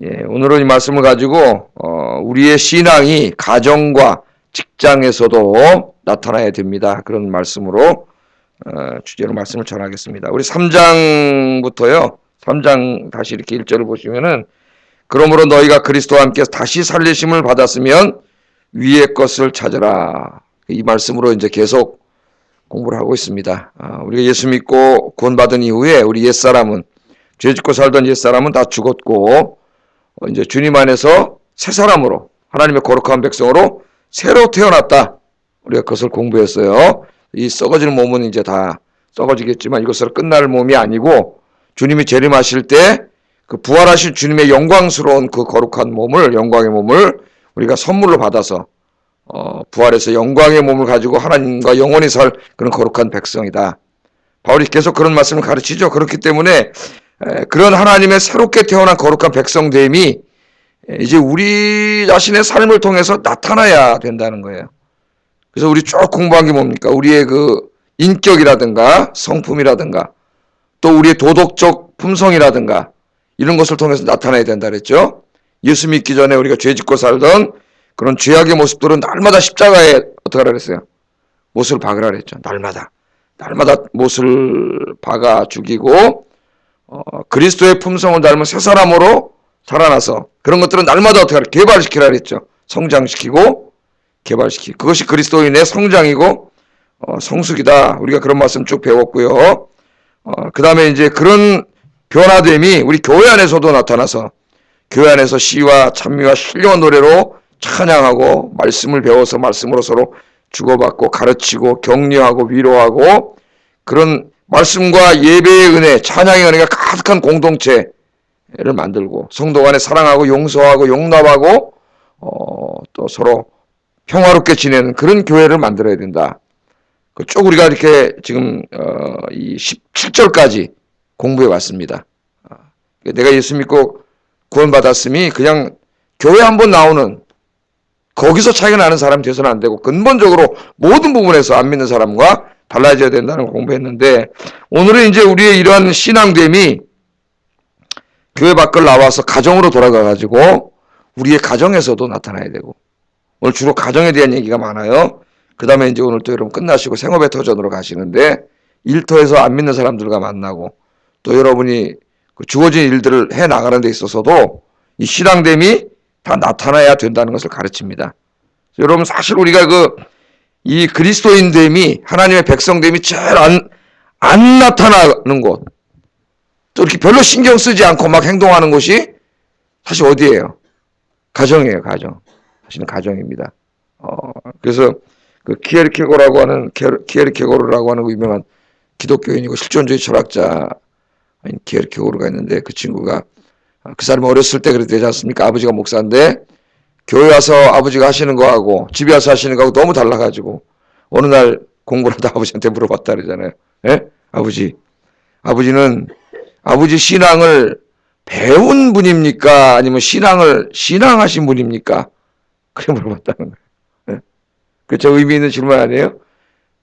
예, 오늘은 이 말씀을 가지고 우리의 신앙이 가정과 직장에서도 나타나야 됩니다. 그런 말씀으로 주제로 말씀을 전하겠습니다. 우리 3장부터요. 3장 다시 이렇게 1절을 보시면은 그러므로 너희가 그리스도와 함께 다시 살리심을 받았으면 위의 것을 찾으라. 이 말씀으로 이제 계속 공부를 하고 있습니다. 우리가 예수 믿고 구원받은 이후에 우리 옛사람은 죄 짓고 살던 옛사람은 다 죽었고 이제 주님 안에서 새 사람으로 하나님의 거룩한 백성으로 새로 태어났다. 우리가 그것을 공부했어요. 이 썩어지는 몸은 이제 다 썩어지겠지만 이것으로 끝날 몸이 아니고 주님이 재림하실 때 그 부활하신 주님의 영광스러운 그 거룩한 몸을, 영광의 몸을 우리가 선물로 받아서 부활해서 영광의 몸을 가지고 하나님과 영원히 살 그런 거룩한 백성이다. 바울이 계속 그런 말씀을 가르치죠. 그렇기 때문에 그런 하나님의 새롭게 태어난 거룩한 백성됨이 이제 우리 자신의 삶을 통해서 나타나야 된다는 거예요. 그래서 우리 쭉 공부한 게 뭡니까? 우리의 그 인격이라든가 성품이라든가 또 우리의 도덕적 품성이라든가 이런 것을 통해서 나타나야 된다 그랬죠. 예수 믿기 전에 우리가 죄 짓고 살던 그런 죄악의 모습들은 날마다 십자가에 어떻게 하라 그랬어요? 못을 박으라 그랬죠. 날마다 못을 박아 죽이고 그리스도의 품성을 닮은 새 사람으로 살아나서 그런 것들은 날마다 어떻게 하라? 개발시키라 그랬죠. 성장시키고 개발시키고 그것이 그리스도인의 성장이고 성숙이다. 우리가 그런 말씀 쭉 배웠고요. 그 다음에 이제 그런 변화됨이 우리 교회 안에서도 나타나서 교회 안에서 시와 찬미와 신령한 노래로 찬양하고 말씀을 배워서 말씀으로 서로 주고받고 가르치고 격려하고 위로하고 그런 말씀과 예배의 은혜, 찬양의 은혜가 가득한 공동체를 만들고 성도 간에 사랑하고 용서하고 용납하고 또 서로 평화롭게 지내는 그런 교회를 만들어야 된다. 쭉 우리가 이렇게 지금 이 17절까지 공부해 왔습니다. 내가 예수 믿고 구원받았음이 그냥 교회 한번 나오는 거기서 차이가 나는 사람이 돼서는 안 되고 근본적으로 모든 부분에서 안 믿는 사람과 달라져야 된다는 걸 공부했는데 오늘은 이제 우리의 이러한 신앙됨이 교회 밖을 나와서 가정으로 돌아가가지고 우리의 가정에서도 나타나야 되고 오늘 주로 가정에 대한 얘기가 많아요. 그 다음에 이제 오늘 또 여러분 끝나시고 생업의 터전으로 가시는데 일터에서 안 믿는 사람들과 만나고 또 여러분이 그 주어진 일들을 해 나가는 데 있어서도 이 신앙됨이 다 나타나야 된다는 것을 가르칩니다. 여러분 사실 우리가 이 그리스도인됨이 하나님의 백성됨이 제일 안 나타나는 곳 또 이렇게 별로 신경 쓰지 않고 막 행동하는 곳이 사실 어디예요? 가정이에요. 가정. 사실은 가정입니다. 그래서 그 키에르케고르라고 하는 그 유명한 기독교인이고 실존주의 철학자 키에르케고르가 있는데 그 친구가 그 사람이 어렸을 때 그랬지 않습니까? 아버지가 목사인데 교회 와서 아버지가 하시는 거하고 집에 와서 하시는 거하고 너무 달라가지고 어느 날 공부를 하다 아버지한테 물어봤다 그러잖아요. 예? 아버지는 아버지 신앙을 배운 분입니까? 아니면 신앙하신 분입니까? 그렇게 물어봤다는 거예요. 예? 그쵸? 의미 있는 질문 아니에요?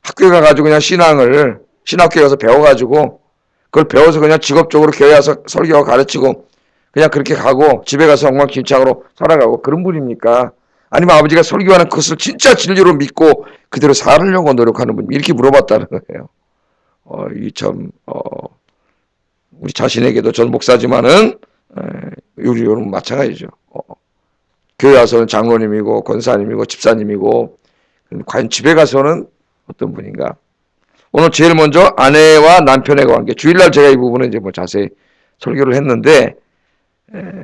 학교에 가가지고 그냥 신학교에 가서 배워가지고 그걸 배워서 그냥 직업적으로 교회 와서 설교하고 가르치고 그냥 그렇게 가고 집에 가서 엉망진창으로 살아가고 그런 분입니까? 아니면 아버지가 설교하는 그것을 진짜 진리로 믿고 그대로 살으려고 노력하는 분입니까? 이렇게 물어봤다는 거예요. 우리 자신에게도 전 목사지만은 우리 여러분 마찬가지죠. 교회 와서는 장로님이고 권사님이고 집사님이고 과연 집에 가서는 어떤 분인가? 오늘 제일 먼저 아내와 남편의 관계. 주일날 제가 이 부분은 이제 자세히 설교를 했는데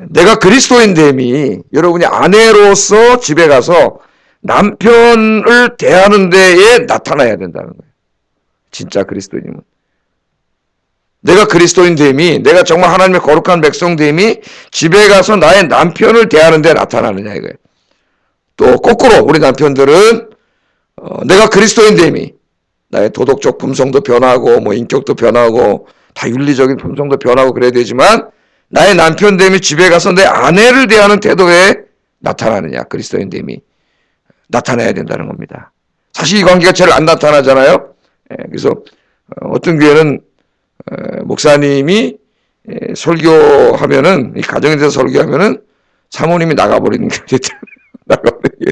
내가 그리스도인됨이 여러분이 아내로서 집에 가서 남편을 대하는 데에 나타나야 된다는 거예요. 진짜 그리스도인임은. 내가 그리스도인됨이 내가 정말 하나님의 거룩한 백성됨이 집에 가서 나의 남편을 대하는 데에 나타나느냐 이거예요. 또 거꾸로 우리 남편들은 내가 그리스도인됨이 나의 도덕적 품성도 변하고 인격도 변하고 다 윤리적인 품성도 변하고 그래야 되지만 나의 남편됨이 집에 가서 내 아내를 대하는 태도에 나타나느냐 그리스도인됨이 나타나야 된다는 겁니다. 사실 이 관계가 제일 안 나타나잖아요. 그래서 어떤 교회는 목사님이 설교하면은, 이 가정에 대해서 설교하면은 사모님이 나가버리는 게 나가버리는 게,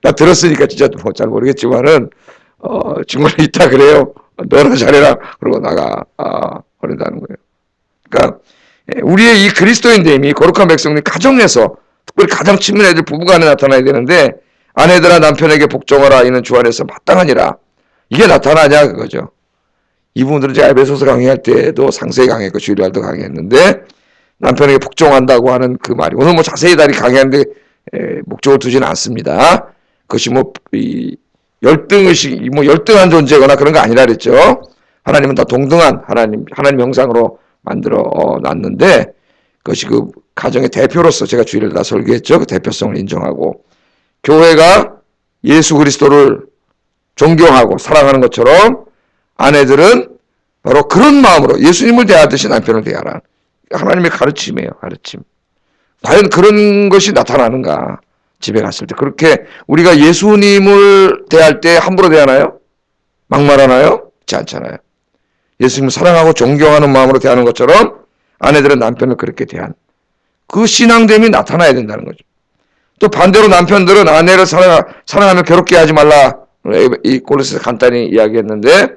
나 들었으니까 진짜 뭐 잘 모르겠지만은, 정말 있다 그래요. 너나 잘해라. 그러고 버린다는 거예요. 그러니까, 우리의 이 그리스도인됨이 거룩한 백성들이 가정에서, 특별히 가장 친밀한 애들 부부간에 나타나야 되는데, 아내들아 남편에게 복종하라. 이는 주 안에서 마땅하니라. 이게 나타나냐, 그거죠. 이 부분들은 제가 에베소서 강의할 때도 상세히 강의했고, 주일날도 강의했는데, 남편에게 복종한다고 하는 그 말이, 오늘 뭐 자세히 다리 강의하는데, 목적을 두지는 않습니다. 그것이 열등의식, 열등한 존재거나 그런 거 아니라 그랬죠. 하나님은 다 동등한 하나님 형상으로 만들어 놨는데, 그것이 그 가정의 대표로서 제가 주일을 다 설교했죠. 그 대표성을 인정하고, 교회가 예수 그리스도를 존경하고 사랑하는 것처럼 아내들은 바로 그런 마음으로 예수님을 대하듯이 남편을 대하라. 하나님의 가르침이에요. 가르침. 과연 그런 것이 나타나는가? 집에 갔을 때. 그렇게 우리가 예수님을 대할 때 함부로 대하나요? 막말하나요? 그렇지 않잖아요. 예수님을 사랑하고 존경하는 마음으로 대하는 것처럼 아내들은 남편을 그렇게 대한 그 신앙됨이 나타나야 된다는 거죠. 또 반대로 남편들은 아내를 사랑하며 괴롭게 하지 말라. 이 골로새서 간단히 이야기했는데,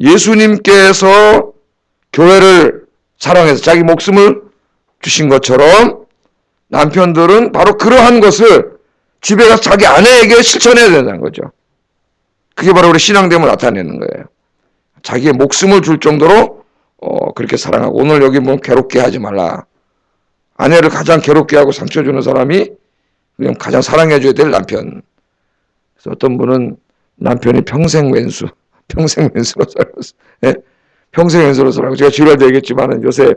예수님께서 교회를 사랑해서 자기 목숨을 주신 것처럼 남편들은 바로 그러한 것을 집에 가서 자기 아내에게 실천해야 된다는 거죠. 그게 바로 우리 신앙됨을 나타내는 거예요. 자기의 목숨을 줄 정도로 그렇게 사랑하고, 오늘 여기 뭐 괴롭게 하지 말라. 아내를 가장 괴롭게 하고 상처 주는 사람이 그냥 가장 사랑해줘야 될 남편. 그래서 어떤 분은 남편이 평생 왼수로 살았어요. 예? 평생 왼수로 살고, 제가 주일날도 얘기했지만은 요새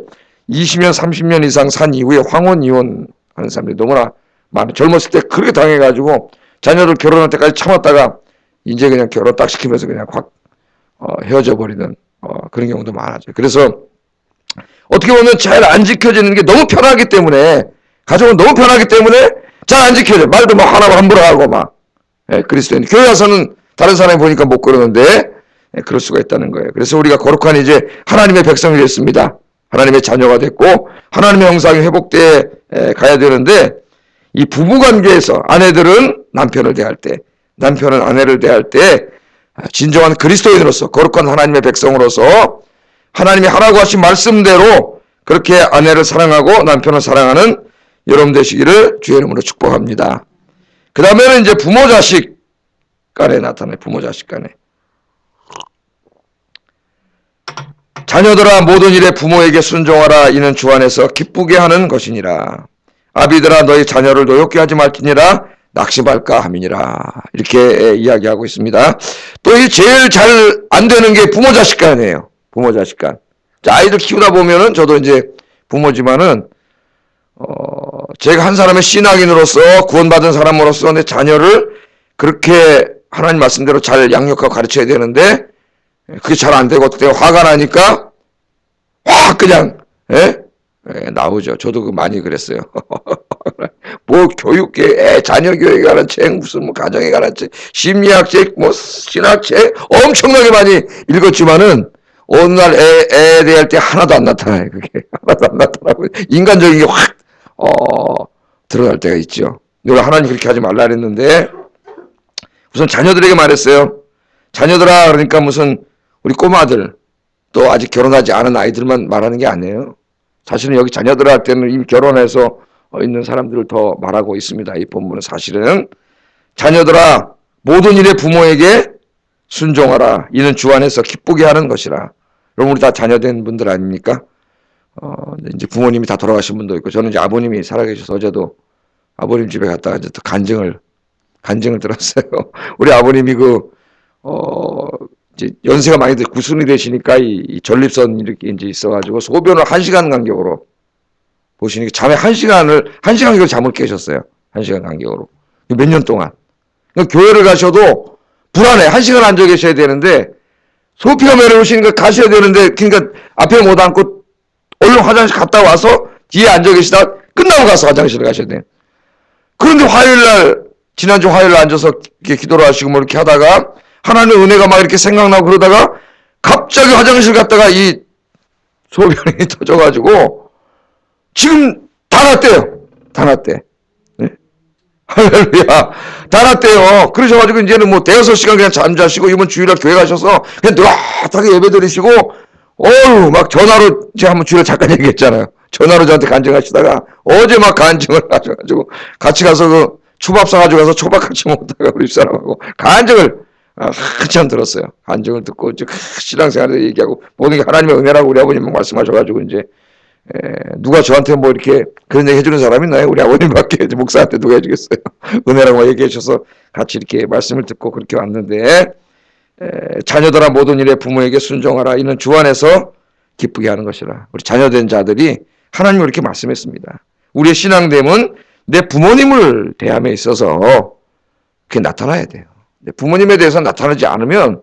20년, 30년 이상 산 이후에 황혼 이혼하는 사람들이 너무나 많아요. 젊었을 때 그렇게 당해가지고 자녀들 결혼할 때까지 참았다가 이제 그냥 결혼 딱 시키면서 그냥 확 헤어져 버리는 그런 경우도 많아져요. 그래서 어떻게 보면 잘 안 지켜지는 게 너무 편하기 때문에, 가족은 너무 편하기 때문에 잘 안 지켜져. 말도 막 하나 함부로 하고 막. 그리스도인. 교회 와서는 다른 사람이 보니까 못 그러는데, 그럴 수가 있다는 거예요. 그래서 우리가 거룩한 이제 하나님의 백성이 됐습니다. 하나님의 자녀가 됐고, 하나님의 형상이 회복돼 가야 되는데, 이 부부관계에서 아내들은 남편을 대할 때, 남편은 아내를 대할 때, 진정한 그리스도인으로서, 거룩한 하나님의 백성으로서 하나님이 하라고 하신 말씀대로 그렇게 아내를 사랑하고 남편을 사랑하는 여러분 되시기를 주의 이름으로 축복합니다. 그 다음에는 이제 부모 자식 간에 나타나요. 부모 자식 간에. 자녀들아 모든 일에 부모에게 순종하라. 이는 주 안에서 기쁘게 하는 것이니라. 아비들아 너희 자녀를 노엽게 하지 말지니라. 낙심할까 함이니라. 이렇게 이야기하고 있습니다. 또 이 제일 잘 안 되는 게 부모 자식 간이에요. 부모 자식 간. 아이들 키우다 보면은 저도 이제 부모지만은 제가 한 사람의 신앙인으로서 구원받은 사람으로서 내 자녀를 그렇게 하나님 말씀대로 잘 양육하고 가르쳐야 되는데 그게 잘 안 되고 어떻게 화가 나니까 확 그냥 나오죠. 저도 많이 그랬어요. 뭐 교육계, 자녀 교육에 관한 책, 무슨 뭐 가정에 관한 책, 심리학책, 뭐 신학책 엄청나게 많이 읽었지만은 어느 날 애 대할 때 하나도 안 나타나요. 그게 하나도 안 나타나고 인간적인 게 확 들어갈 때가 있죠. 내가 하나님 그렇게 하지 말라 그랬는데 우선 자녀들에게 말했어요. 자녀들아 그러니까 무슨 우리 꼬마들 또 아직 결혼하지 않은 아이들만 말하는 게 아니에요. 사실은 여기 자녀들 할 때는 이미 결혼해서 있는 사람들을 더 말하고 있습니다. 이 본문은 사실은 자녀들아 모든 일에 부모에게 순종하라. 이는 주 안에서 기쁘게 하는 것이라. 여러분 우리 다 자녀된 분들 아닙니까? 이제 부모님이 다 돌아가신 분도 있고 저는 이제 아버님이 살아계셔서 어제도 아버님 집에 갔다가 이제 또 간증을 들었어요. 우리 아버님이 이제 연세가 많이 구순이 되시니까 이 전립선 이렇게 이제 있어가지고 소변을 1시간 간격으로 보시니까 잠에 1시간 간격으로 잠을 깨셨어요. 1시간 간격으로. 몇 년 동안. 그러니까 교회를 가셔도 불안해. 1시간 앉아 계셔야 되는데 소피가 메려오시니까 가셔야 되는데 그러니까 앞에 못 앉고 얼른 화장실 갔다 와서 뒤에 앉아 계시다 끝나고 가서 화장실을 가셔야 돼요. 그런데 지난주 화요일날 앉아서 이렇게 기도를 하시고 뭐 이렇게 하다가 하나님의 은혜가 막 이렇게 생각나고 그러다가 갑자기 화장실 갔다가 이 소변이 터져가지고 지금 다 났대요. 다 났대. 네? 할렐루야. 다 났대요. 그러셔가지고 이제는 뭐 대여섯 시간 그냥 잠자시고 이번 주일날 교회 가셔서 그냥 느긋하게 예배 드리시고 어휴 막 전화로 제가 한번 주일에 잠깐 얘기했잖아요. 전화로 저한테 간증하시다가 어제 막 간증을 하셔가지고 같이 가서 그 초밥 사가지고 가서 초밥 같이 먹다가 우리 집사람하고 간증을 한참 들었어요. 간증을 듣고 이제 신앙생활에 얘기하고 모든 게 하나님의 은혜라고 우리 아버님 말씀하셔가지고 이제 누가 저한테 뭐 이렇게 그런 얘기 해주는 사람이 있나요? 우리 아버님밖에 목사한테 누가 해주겠어요? 은혜라고 얘기해 주셔서 같이 이렇게 말씀을 듣고 그렇게 왔는데 자녀들아 모든 일에 부모에게 순종하라. 이는 주 안에서 기쁘게 하는 것이라. 우리 자녀된 자들이 하나님을 이렇게 말씀했습니다. 우리의 신앙됨은 내 부모님을 대함에 있어서 그게 나타나야 돼요. 내 부모님에 대해서 나타나지 않으면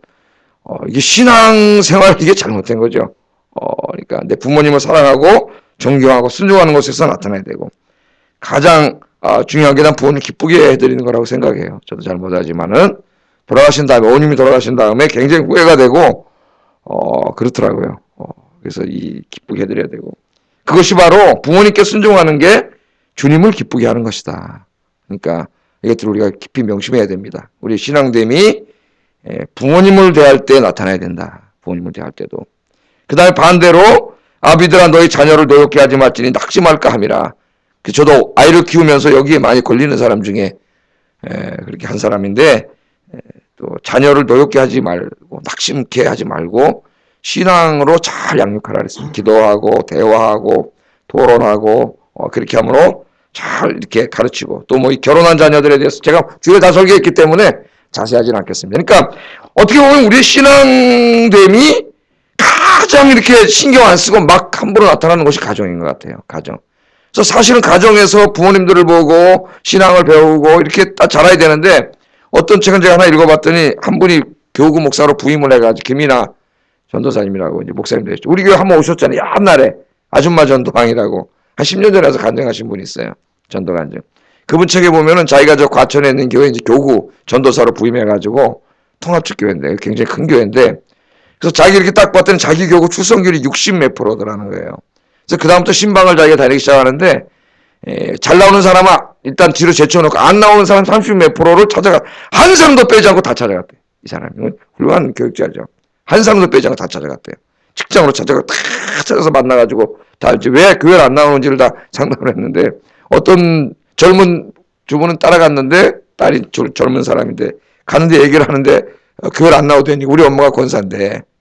이게 신앙생활 이게 잘못된 거죠. 그러니까 내 부모님을 사랑하고 존경하고 순종하는 것에서 나타나야 되고 가장 중요한 게 난 부모님 기쁘게 해드리는 거라고 생각해요. 저도 잘 못하지만은 돌아가신 다음에 어머님이 돌아가신 다음에 굉장히 후회가 되고 그렇더라고요. 그래서 이 기쁘게 해드려야 되고 그것이 바로 부모님께 순종하는 게 주님을 기쁘게 하는 것이다. 그러니까 이것들을 우리가 깊이 명심해야 됩니다. 우리 신앙됨이 부모님을 대할 때 나타나야 된다. 부모님을 대할 때도. 그 다음에 반대로 아비들아 너희 자녀를 노엽게 하지 말지니 낙심할까 함이라. 저도 아이를 키우면서 여기에 많이 걸리는 사람 중에 그렇게 한 사람인데 또 자녀를 노엽게 하지 말고 낙심케 하지 말고 신앙으로 잘 양육하라 그랬습니다. 기도하고 대화하고 토론하고 그렇게 함으로 잘 이렇게 가르치고 또 뭐 결혼한 자녀들에 대해서 제가 주에 다 설교했기 때문에 자세하지는 않겠습니다. 그러니까 어떻게 보면 우리의 신앙됨이 가장 이렇게 신경 안 쓰고 막 함부로 나타나는 것이 가정인 것 같아요. 가정. 그래서 사실은 가정에서 부모님들을 보고 신앙을 배우고 이렇게 딱 자라야 되는데 어떤 책은 제가 하나 읽어봤더니 한 분이 교구 목사로 부임을 해가지고 김이나 전도사님이라고 이제 목사님 되셨죠. 우리 교회 한번 오셨잖아요. 옛날에 아줌마 전도왕이라고 한 10년 전에 와서 간증하신 분이 있어요. 전도 간증. 그분 책에 보면은 자기가 저 과천에 있는 교회 이제 교구 전도사로 부임해가지고 통합적 교회인데 굉장히 큰 교회인데 그래서 자기 이렇게 딱 봤더니 자기 교구 출석률이 60몇 %더라는 거예요. 그래서 그다음부터 신방을 자기가 다니기 시작하는데 잘 나오는 사람은 일단 뒤로 제쳐놓고 안 나오는 사람 30몇 %를 찾아가 한 사람도 빼지 않고 다 찾아갔대. 이 사람이 훌륭한 교육자죠. 한 사람도 빼지 않고 다 찾아갔대요. 직장으로 찾아가 다 찾아서 만나가지고 다 이제 왜 교회를 안 나오는지를 다 상담을 했는데 어떤 젊은 주부는 따라갔는데 딸이 젊은 사람인데 가는데 얘기를 하는데 교회를 안 나오더니 우리 엄마가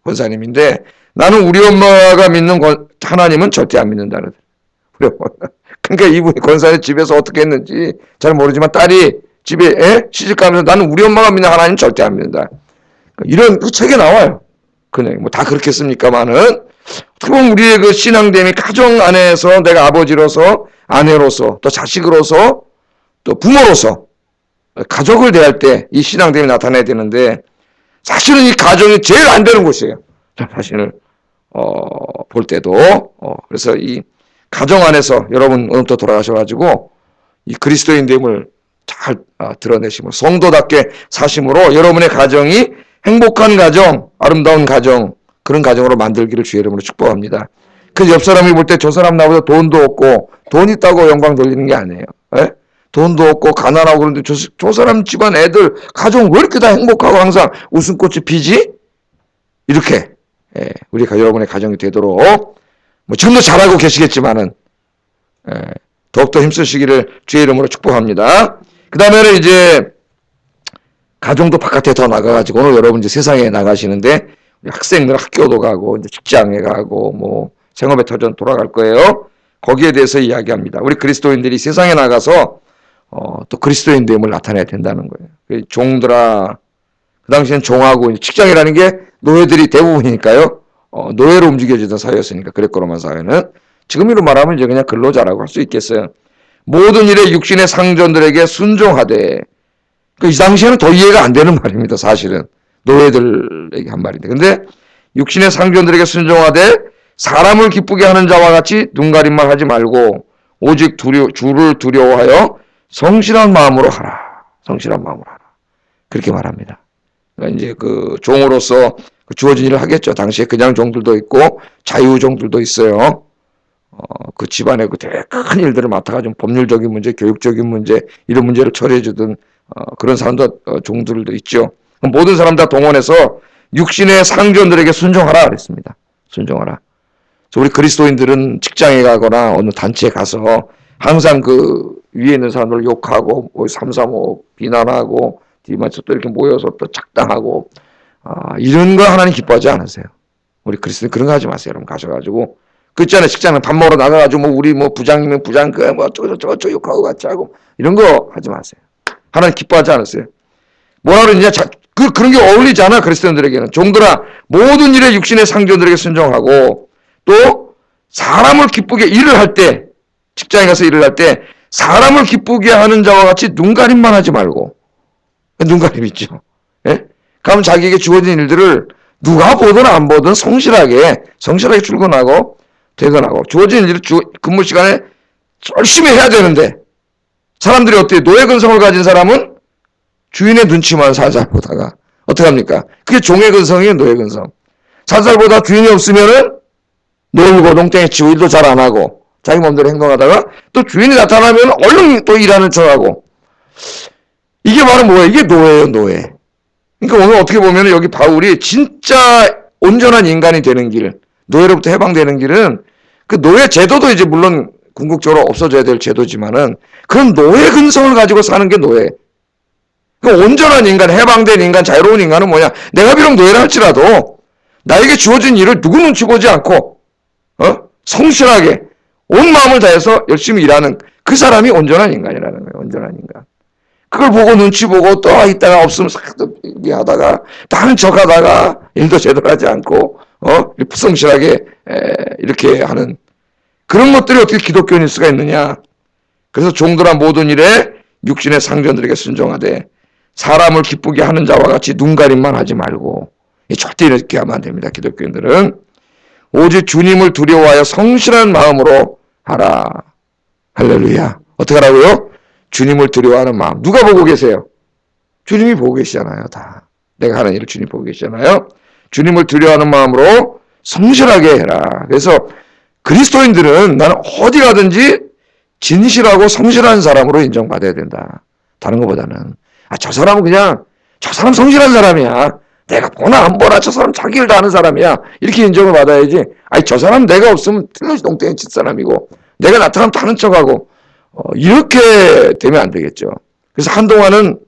권사님인데 나는 우리 엄마가 믿는 하나님은 절대 안 믿는다는. 그러니까 이분이 권사님 집에서 어떻게 했는지 잘 모르지만 딸이 집에 시집가면서 나는 우리 엄마가 믿는 하나님 절대 안 믿는다. 이런 그 책에 나와요. 그냥 뭐 다 그렇겠습니까만은 어떻게 보면 우리의 그 신앙됨이 가정 안에서 내가 아버지로서 아내로서 또 자식으로서 또 부모로서 가족을 대할 때 이 신앙됨이 나타나야 되는데 사실은 이 가정이 제일 안 되는 곳이에요. 사실을 볼 때도 그래서 이 가정 안에서 여러분 오늘부터 돌아가셔가지고 이 그리스도인됨을 잘 드러내심으로 성도답게 사심으로 여러분의 가정이 행복한 가정, 아름다운 가정 그런 가정으로 만들기를 주의 이름으로 축복합니다. 그 옆 사람이 볼 때 저 사람 나보다 돈도 없고 돈 있다고 영광 돌리는 게 아니에요. 돈도 없고 가난하고 그런데 저 사람 집안 애들 가정 왜 이렇게 다 행복하고 항상 웃음꽃이 피지? 이렇게 우리가 여러분의 가정이 되도록 뭐 지금도 잘하고 계시겠지만은 더욱더 힘쓰시기를 주의 이름으로 축복합니다. 그 다음에는 이제 가정도 바깥에 더 나가가지고 오늘 여러분 이제 세상에 나가시는데 학생들 학교도 가고 이제 직장에 가고 뭐 생업에 터전 돌아갈 거예요. 거기에 대해서 이야기합니다. 우리 그리스도인들이 세상에 나가서 또 그리스도인됨을 나타내야 된다는 거예요. 종들아, 그 당시엔 종하고 직장이라는 게 노예들이 대부분이니까요. 노예로 움직여지던 사회였으니까 그랬고 로마 사회는 지금으로 말하면 이제 그냥 근로자라고 할 수 있겠어요. 모든 일에 육신의 상전들에게 순종하되 이 당시에는 더 이해가 안 되는 말입니다. 사실은 노예들에게 한 말인데 근데 육신의 상전들에게 순종하되 사람을 기쁘게 하는 자와 같이 눈가림만 하지 말고 오직 주를 두려워하여 성실한 마음으로 하라. 성실한 마음으로 하라. 그렇게 말합니다. 그러니까 이제 그 종으로서 주어진 일을 하겠죠. 당시에 그냥 종들도 있고 자유종들도 있어요. 그 집안의 그 되게 큰 일들을 맡아가지고 법률적인 문제, 교육적인 문제 이런 문제를 처리해주던 그런 사람도 종들도 있죠. 모든 사람 다 동원해서 육신의 상전들에게 순종하라 그랬습니다. 순종하라. 우리 그리스도인들은 직장에 가거나 어느 단체에 가서 항상 그 위에 있는 사람들을 욕하고 뭐 335 비난하고 뒤에서 또 이렇게 모여서 또 작당하고 이런 거 하나님 기뻐하지 않으세요. 우리 그리스도인 그런 거 하지 마세요. 여러분 가셔가지고 그 있잖아요. 직장에 밥 먹으러 나가가지고 뭐 우리 뭐 부장이면 부장 뭐 어쩌고 욕하고 같이 하고 이런 거 하지 마세요. 하나님 기뻐하지 않으세요. 뭐라 그러느냐 그런 게 어울리지 않아 그리스도인들에게는. 종들아 모든 일에 육신의 상전들에게 순종하고 또 사람을 기쁘게 일을 할 때 직장에 가서 일을 할 때 사람을 기쁘게 하는 자와 같이 눈가림만 하지 말고 눈가림 있죠. 예? 그럼 자기에게 주어진 일들을 누가 보든 안 보든 성실하게 출근하고 퇴근하고 주어진 일을 근무 시간에 열심히 해야 되는데 사람들이 어때요? 노예 근성을 가진 사람은 주인의 눈치만 살살 보다가 어떻게 합니까? 그게 종의 근성이에요. 노예 근성. 살살 보다 주인이 없으면은 놀고 농땡이 치고 일도 잘 안 하고 자기 마음대로 행동하다가 또 주인이 나타나면 얼른 또 일하는 척하고 이게 바로 뭐예요? 이게 노예예요. 노예. 그러니까 오늘 어떻게 보면 여기 바울이 진짜 온전한 인간이 되는 길, 노예로부터 해방되는 길은 그 노예 제도도 이제 물론 궁극적으로 없어져야 될 제도지만은 그런 노예 근성을 가지고 사는 게 노예. 그 온전한 인간, 해방된 인간, 자유로운 인간은 뭐냐? 내가 비록 노예라 할지라도 나에게 주어진 일을 누구 눈치 보지 않고 성실하게 온 마음을 다해서 열심히 일하는 그 사람이 온전한 인간이라는 거예요. 온전한 인간. 그걸 보고 눈치 보고 또 이따가 없으면 싹 얘기하다가 다른 척하다가 일도 제대로 하지 않고 불성실하게 이렇게 하는 그런 것들이 어떻게 기독교인일 수가 있느냐. 그래서 종들아 모든 일에 육신의 상전들에게 순종하되 사람을 기쁘게 하는 자와 같이 눈가림만 하지 말고 절대 이렇게 하면 안 됩니다. 기독교인들은 오직 주님을 두려워하여 성실한 마음으로 하라. 할렐루야. 어떻게 하라고요? 주님을 두려워하는 마음. 누가 보고 계세요? 주님이 보고 계시잖아요. 다. 내가 하는 일을 주님 보고 계시잖아요. 주님을 두려워하는 마음으로 성실하게 해라. 그래서 그리스도인들은 나는 어디 가든지 진실하고 성실한 사람으로 인정받아야 된다. 다른 것보다는 저 사람은 그냥 저 사람 성실한 사람이야. 내가 보나 안 보나 저 사람 자기 일도 하는 사람이야. 이렇게 인정을 받아야지. 저 사람 내가 없으면 틀려지 농땡이 칠 사람이고 내가 나타나면 다른 척하고 이렇게 되면 안 되겠죠. 그래서 한동안은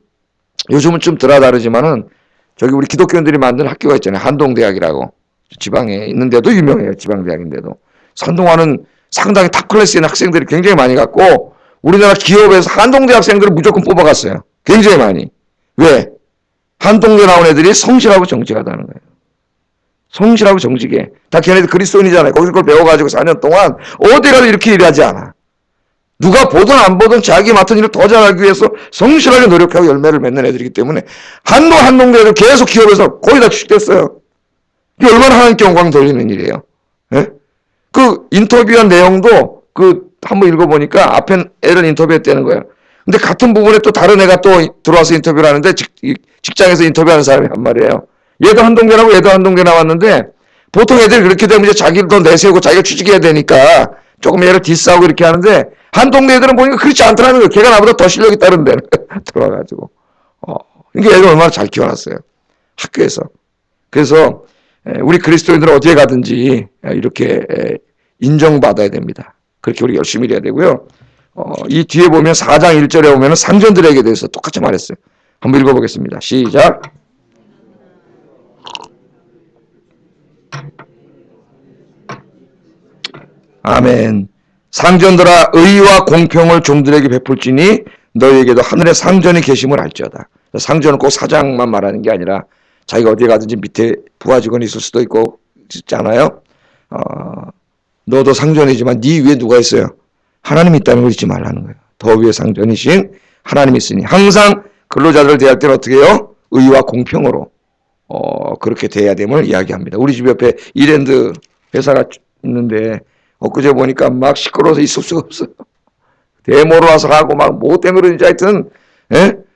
요즘은 좀 다르지만은 저기 우리 기독교인들이 만든 학교가 있잖아요. 한동대학이라고. 지방에 있는데도 유명해요. 지방대학인데도. 한동안은 상당히 탑 클래스에 있는 학생들이 굉장히 많이 갔고 우리나라 기업에서 한동대 학생들을 무조건 뽑아갔어요. 굉장히 많이. 왜? 한동대 나온 애들이 성실하고 정직하다는 거예요. 성실하고 정직해. 다 걔네들 그리스도인이잖아요. 거기서 그걸 배워가지고 4년 동안 어디 가도 이렇게 일하지 않아. 누가 보든 안 보든 자기 맡은 일을 더 잘하기 위해서 성실하게 노력하고 열매를 맺는 애들이기 때문에 한동대 애들 계속 기업에서 거의 다 취직됐어요. 이게 얼마나 하나님께 영광 돌리는 일이에요. 예? 그 인터뷰한 내용도 한번 읽어보니까 앞에 애를 인터뷰했다는 거예요. 근데 같은 부분에 또 다른 애가 또 들어와서 인터뷰를 하는데 직장에서 인터뷰하는 사람이 한 말이에요. 얘도 한동대라고 얘도 한동대 나왔는데 보통 애들이 그렇게 되면 이제 자기를 더 내세우고 자기가 취직해야 되니까 조금 얘를 디스하고 이렇게 하는데 한동대 애들은 보니까 그렇지 않더라는 거예요. 걔가 나보다 더 실력이 다른데 들어와가지고. 이게 애가 얼마나 잘 키워놨어요. 학교에서. 그래서 우리 그리스도인들은 어디에 가든지 이렇게 인정받아야 됩니다. 그렇게 우리 열심히 일해야 되고요. 이 뒤에 보면 4장 1절에 보면 상전들에게 대해서 똑같이 말했어요. 한번 읽어보겠습니다. 시작. 아멘. 상전들아 의와 공평을 종들에게 베풀지니 너희에게도 하늘의 상전이 계심을 알지어다. 상전은 꼭 사장만 말하는 게 아니라 자기가 어디에 가든지 밑에 부하 직원이 있을 수도 있고 있잖아요. 너도 상전이지만 네 위에 누가 있어요? 하나님이 있다는 걸 잊지 말라는 거예요. 더 위에 상전이신 하나님이 있으니 항상 근로자들을 대할 때는 어떻게 해요? 의와 공평으로 그렇게 대해야 됨을 이야기합니다. 우리 집 옆에 이랜드 회사가 있는데 엊그제 보니까 막 시끄러워서 있을 수가 없어요. 데모로 와서 하고 막 뭐 때문에 그런지 하여튼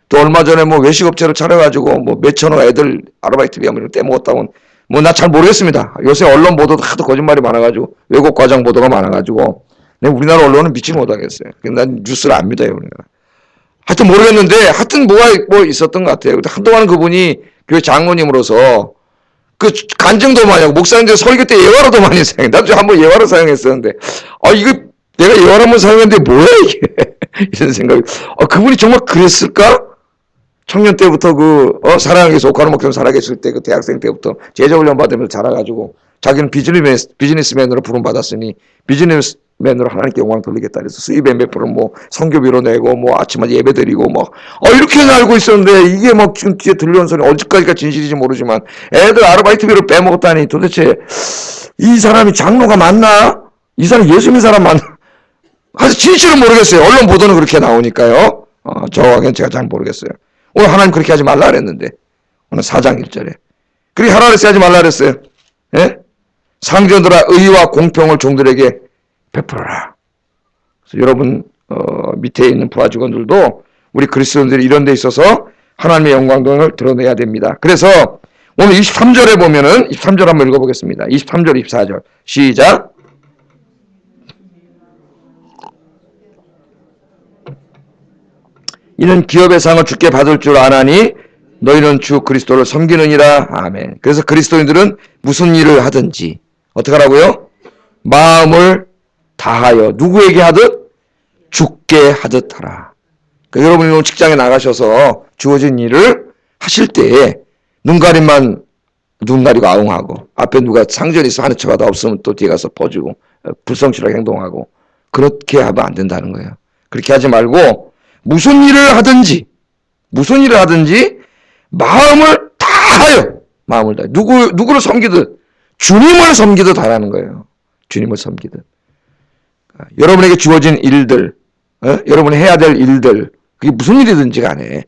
또 얼마 전에 뭐 외식업체를 차려가지고 뭐 몇천원 애들 아르바이트 비하면 떼먹었다고 뭐 나 잘 모르겠습니다. 요새 언론 보도도 하도 거짓말이 많아가지고 왜곡 과장 보도가 많아가지고 우리나라 언론은 믿지 못하겠어요. 난 뉴스를 안 믿어요. 우리나라. 하여튼 모르겠는데 하여튼 뭐 있었던 것 같아요. 근데 한동안 그분이 교회 장로님으로서 그 간증도 많이 하고 목사님들 설교 때 예화로도 많이 사용해. 나도 한번 예화로 사용했었는데 이거 내가 예화로 한번 사용했는데 뭐야 이게 이런 생각이. 그분이 정말 그랬을까? 청년 때부터 사랑하게 속하는 목숨 살아계실 때 그 대학생 때부터 제자훈련 받으면서 자라가지고 자기는 비즈니스맨으로 부름받았으니 비즈니스맨으로 하나님께 영광 돌리겠다 그래서 수입의 몇 프로 성교비로 내고 아침마다 예배 드리고 이렇게 알고 있었는데 이게 지금 뒤에 들려온 소리 어디까지가 진실인지 모르지만 애들 아르바이트비로 빼먹었다니 도대체 이 사람이 장로가 맞나? 이 사람 예수 믿는 사람 맞나? 사실 진실은 모르겠어요. 언론 보도는 그렇게 나오니까요. 정확하게는 제가 잘 모르겠어요. 오늘 하나님 그렇게 하지 말라 그랬는데 오늘 4장 1절에 그렇게 하라 그랬어요. 하지 말라 그랬어요. 예? 상전들아 의와 공평을 종들에게 베풀어라. 그래서 여러분 밑에 있는 부하 직원들도 우리 그리스도인들이 이런 데 있어서 하나님의 영광을 드러내야 됩니다. 그래서 오늘 23절에 보면은 23절 한번 읽어보겠습니다. 23절 24절 시작. 이는 기업의 상을 주께 받을 줄 아나니 너희는 주 그리스도를 섬기느니라. 아멘. 그래서 그리스도인들은 무슨 일을 하든지 어떻게 하라고요? 마음을 다하여 누구에게 하듯 주께 하듯 하라. 그러니까 여러분이 오늘 직장에 나가셔서 주어진 일을 하실 때에 눈 가리고 아웅하고 앞에 누가 상전이 있어 하는 척하다 없으면 또 뒤에 가서 퍼주고 불성실하게 행동하고 그렇게 하면 안 된다는 거예요. 그렇게 하지 말고 무슨 일을 하든지 마음을 다하여 누구를 섬기듯 주님을 섬기듯 하라는 거예요. 주님을 섬기듯. 여러분에게 주어진 일들, 여러분이 해야 될 일들, 그게 무슨 일이든지 간에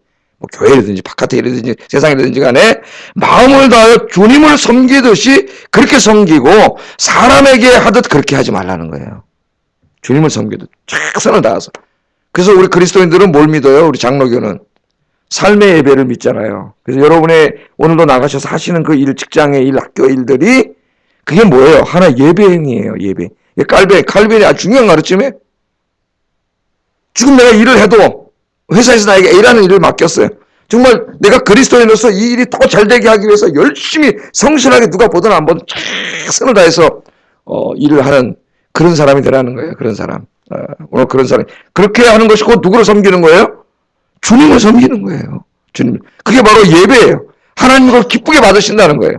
교회이든지 바깥의 일이든지 세상이든지 간에 마음을 다하여 주님을 섬기듯이 그렇게 섬기고 사람에게 하듯 그렇게 하지 말라는 거예요. 주님을 섬기듯 최선을 다해서. 그래서 우리 그리스도인들은 뭘 믿어요? 우리 장로교는 삶의 예배를 믿잖아요. 그래서 여러분의 오늘도 나가셔서 하시는 그 일, 직장의 일, 학교 일들이 그게 뭐예요? 하나의 예배행위예요. 예배. 칼빈이 아주 중요한 가르침이에요. 지금 내가 일을 해도 회사에서 나에게 A라는 일을 맡겼어요. 정말 내가 그리스도인으로서 이 일이 더 잘되게 하기 위해서 열심히 성실하게 누가 보든 안 보든 최선을 다해서 일을 하는 그런 사람이 되라는 거예요. 그런 사람. 오늘 그런 사람. 그렇게 하는 것이고 누구를 섬기는 거예요? 주님을 섬기는 거예요. 주님. 그게 바로 예배예요. 하나님을 기쁘게 받으신다는 거예요.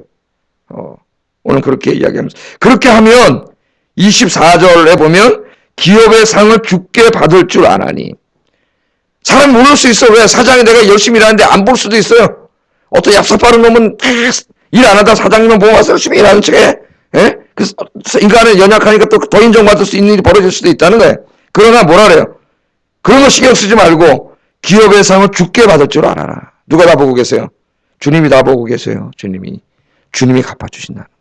오늘 그렇게 이야기하면서. 그렇게 하면 24절에 보면 기업의 상을 주께 받을 줄 아나니. 사람이 모를 수 있어. 왜? 사장이 내가 열심히 일하는데 안 볼 수도 있어요. 어떤 얍삽바른 놈은 일 안 하다 사장님은 보고 와서 열심히 일하는 척해. 예? 그래서 인간은 연약하니까 또 더 인정받을 수 있는 일이 벌어질 수도 있다는 거예요. 그러나 뭐라 그래요? 그런 거 신경 쓰지 말고 기업의 상을 주께 받을 줄 알아라. 누가 다 보고 계세요? 주님이 다 보고 계세요. 주님이 갚아주신다는 거예요.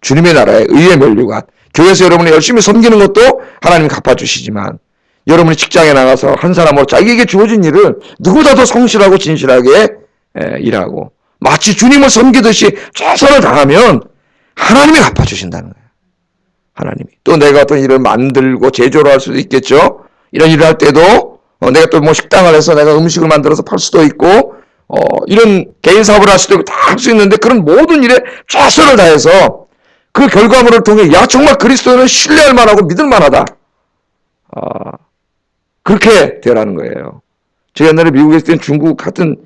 주님의 나라의 의의 면류관. 교회에서 여러분이 열심히 섬기는 것도 하나님이 갚아주시지만 여러분이 직장에 나가서 한 사람으로 자기에게 주어진 일을 누구보다 더 성실하고 진실하게 일하고 마치 주님을 섬기듯이 최선을 다하면 하나님이 갚아주신다는 거예요. 하나님이. 또 내가 어떤 일을 만들고 제조를 할 수도 있겠죠. 이런 일을 할 때도 내가 또 식당을 해서 내가 음식을 만들어서 팔 수도 있고 이런 개인 사업을 할 수도 있고 다 할 수 있는데 그런 모든 일에 최선을 다해서 그 결과물을 통해 정말 그리스도는 신뢰할 만하고 믿을 만하다. 그렇게 되라는 거예요. 제가 옛날에 미국에 있을 땐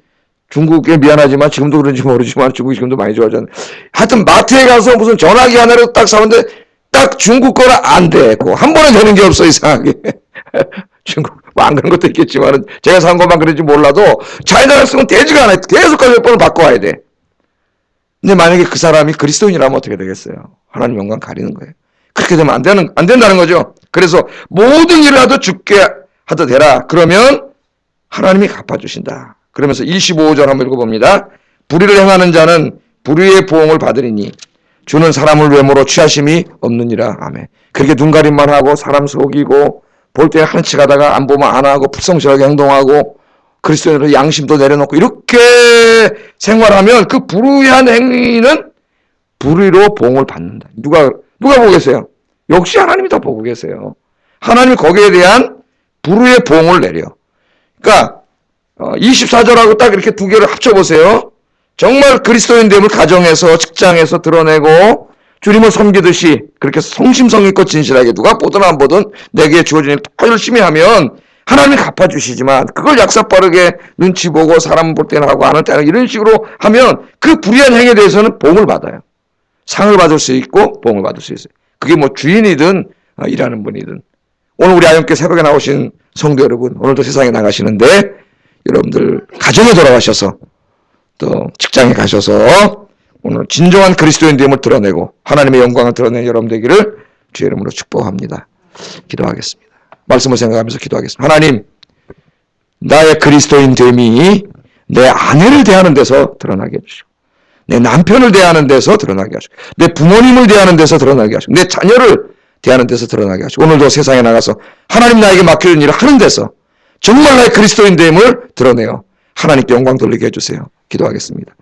중국에 미안하지만 지금도 그런지 모르지만 중국이 지금도 많이 좋아졌는데 하여튼 마트에 가서 무슨 전화기 하나를 딱 사는데 딱 중국 거라 안 되고 한 번에 되는 게 없어 이상하게. 중국 안 그런 것도 있겠지만 제가 산 것만 그런지 몰라도 차이나를 쓰면 되지가 않아요. 계속 몇 번을 바꿔와야 돼. 근데 만약에 그 사람이 그리스도인이라면 어떻게 되겠어요? 하나님 영광 가리는 거예요. 그렇게 되면 안 된다는 거죠. 그래서 모든 일을 하도 주께 하도 되라. 그러면 하나님이 갚아주신다. 그러면서 25절 한번 읽어봅니다. 불의를 행하는 자는 불의의 보응을 받으리니 주는 사람을 외모로 취하심이 없느니라. 아멘. 그렇게 눈가림만 하고 사람 속이고 볼 때 한 치 가다가 안 보면 안 하고 불성실하게 행동하고 그리스도인으로 양심도 내려놓고 이렇게 생활하면 그 불의한 행위는 불의로 봉을 받는다. 누가 보고 계세요? 역시 하나님이 다 보고 계세요. 하나님이 거기에 대한 불의의 봉을 내려. 그러니까 24절하고 딱 이렇게 두 개를 합쳐보세요. 정말 그리스도인됨을 가정에서 직장에서 드러내고 주님을 섬기듯이 그렇게 성심성의껏 진실하게 누가 보든 안 보든 내게 주어진 일 다 열심히 하면 하나님이 갚아주시지만 그걸 약삭빠르게 눈치 보고 사람 볼 때는 하고 안 할 때는 이런 식으로 하면 그 불의한 행위에 대해서는 봉을 받아요. 상을 받을 수 있고 봉을 받을 수 있어요. 그게 뭐 주인이든 일하는 분이든. 오늘 우리 아영께 새벽에 나오신 성도 여러분, 오늘도 세상에 나가시는데 여러분들 가정에 돌아가셔서 또 직장에 가셔서 오늘 진정한 그리스도인됨을 드러내고 하나님의 영광을 드러내는 여러분 되기를 주의 이름으로 축복합니다. 기도하겠습니다. 말씀을 생각하면서 기도하겠습니다. 하나님, 나의 그리스도인됨이 내 아내를 대하는 데서 드러나게 해주시고 내 남편을 대하는 데서 드러나게 하시고 내 부모님을 대하는 데서 드러나게 하시고 내 자녀를 대하는 데서 드러나게 하시고 오늘도 세상에 나가서 하나님 나에게 맡겨준 일을 하는 데서 정말 나의 그리스도인됨을 드러내어 하나님께 영광 돌리게 해주세요. 기도하겠습니다.